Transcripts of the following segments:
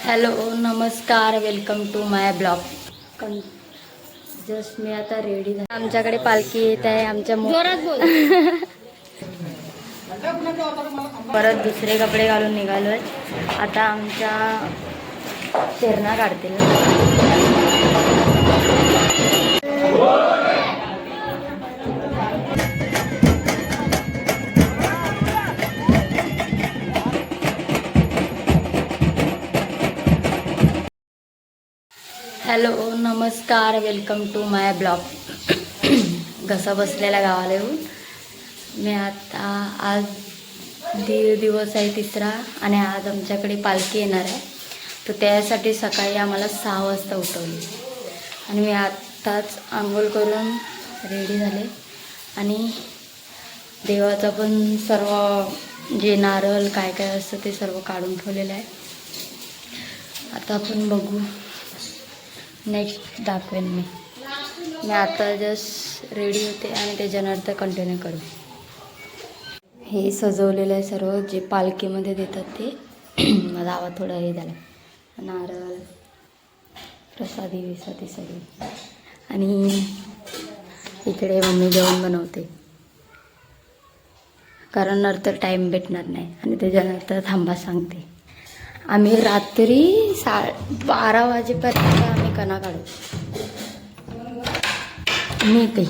Hello नमस्कार, welcome to my blog. Just मी आता रेडी झाले. आमच्याकडे पालखी येत आहे. आमच्या परत दुसरे कपडे घालून निघालोय. आता आमच्या शेरणा काढतील. हॅलो नमस्कार, वेलकम टू माय ब्लॉग. घसा बसलेला गावाला येऊन मी आता आज दीड दिवस आहे तिसरा, आणि आज आमच्याकडे पालखी येणार आहे. तर त्यासाठी सकाळी आम्हाला 6 वाजता उठवली, आणि मी आत्ताच आंघोळ करून रेडी झाले. आणि देवाचं पण सर्व जे नारळ काय काय असतं ते सर्व काढून ठेवलेलं आहे. आता आपण बघू, नेक्स्ट दाखवेन मी आता जस्ट रेडी होते आणि त्याच्यानंतर कंटिन्यू करू. हे सजवलेलं आहे सर्व जे पालखीमध्ये देतात ते. माझा आवाज थोडा हे झाला. नारळ, प्रसादी विसादी सगळी. आणि इकडे मम्मी जेवण बनवते, कारण नंतर टाईम भेटणार नाही. आणि त्याच्यानंतर थांबा सांगते. आम्ही रात्री 12 वाजेपर्यंत आम्ही कणा काढू. मी ते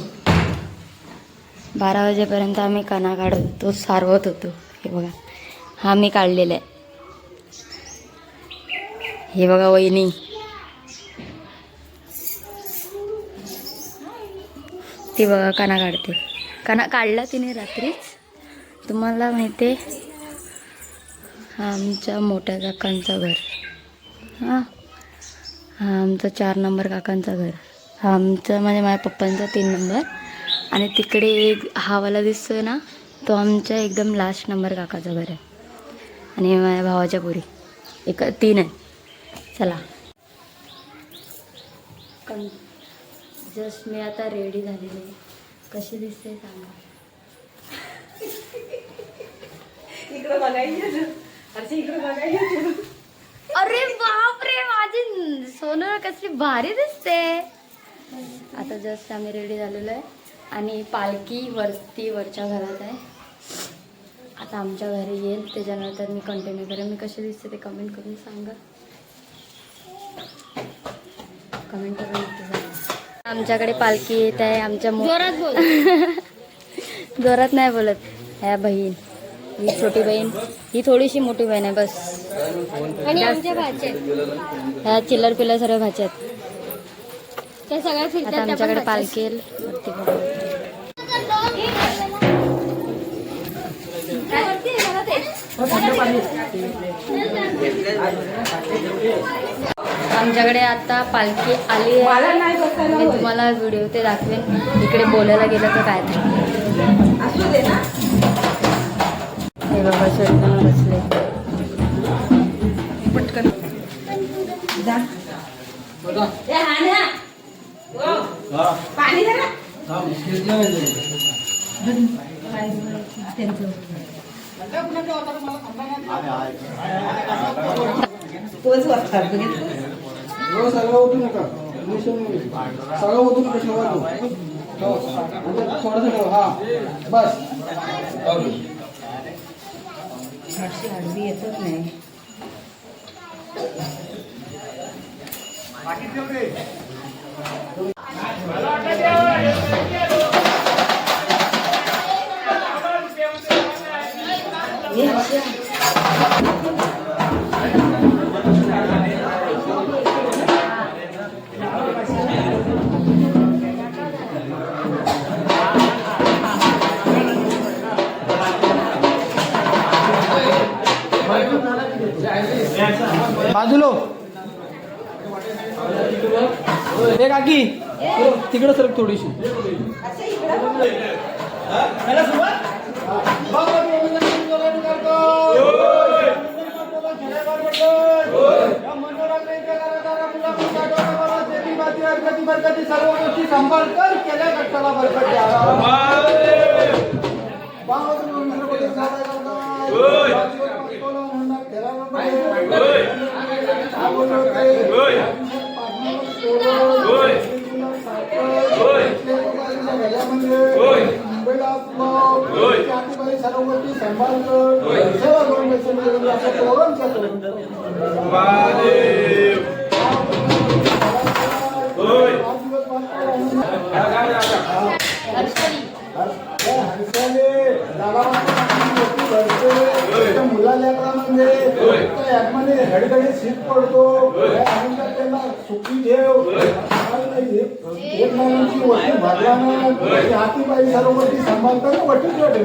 12 वाजेपर्यंत आम्ही कणा काढू. तो सारवत होतो. हे बघा, हा मी काढलेला आहे. हे बघा वहिनी, ती बघा कणा काढते. कणा काढला तिने रात्रीच. तुम्हाला माहिती आहे, हा आमच्या मोठ्या काकांचं घर. हा आमचं 4 नंबर काकांचं घर. हा आमचं म्हणजे माझ्या पप्पांचा 3 नंबर. आणि तिकडे एक हावाला दिसतोय ना, तो आमच्या एकदम लास्ट नंबर काकाचं घर आहे. आणि माझ्या भावाच्या पोरी 3 आहे. चला, जस्ट मी आता रेडी झालेली आहे. कशी दिसते सांगा. इकडे बघायचं. अरे बापरे, माझी सोनं कसली भारी दिसते. आता जस्ट आम्ही रेडी झालेलो आहे. आणि पालखी वरच्या घरात आहे. आता आमच्या घरी येईल, त्याच्यानंतर मी कंटिन्यू करेन. मी कशी दिसते ते कमेंट करून सांगा. कमेंट करून नक्की सांगा. आमच्याकडे पालखी येत आहे. आमच्या जोरात नाही बोलत. ह्या बहीण, ही छोटी बहीण, ही थोडीशी मोठी बहीण आहे बस. आणि आमच्या भाच्या ह्या चिल्लर पिल्लर सर्व भाच्या आहेत. त्या सगळ्या आता आमच्याकडे पालखी येईल. आमच्याकडे आता पालखी आली आहे. मी तुम्हाला व्हिडिओ ते दाखवेन. इकडे बोलायला गेलं तर काय ते. हे बाबा शेतकरी बसले. पटकन पाणी बस हळदी येतच नाही. बाजूलो हे काकी तिकडं सर थोडीशी. सर्व गोष्टी सांभाळ कर, केल्या कष्टाला बरकत द्यावा. सांभाळ कर सेवा करून देतो असं तोरण केलं मुलाला म्हणजे घडीघडी सीट पडतो त्यांना सुखी ठेव एक महिन्याची वस्तू भरला नाही हाती पाहिजे सर्व गोष्टी सांभाळतात वटी ठेवते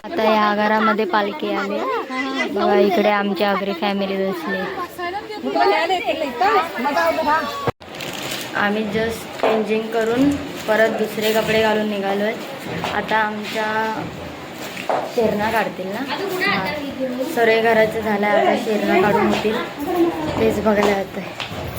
आता या घरामध्ये पालखी आली बघा. इकडे आमची आगरी फॅमिली बसली. आम्ही जस्ट चेंजिंग करून परत दुसरे कपडे घालून निघालोय. आता आमच्या शेरणा काढतील ना, सगळे घराचं झालं आता शेरणा काढून होतील तेच बघायला येत आहे.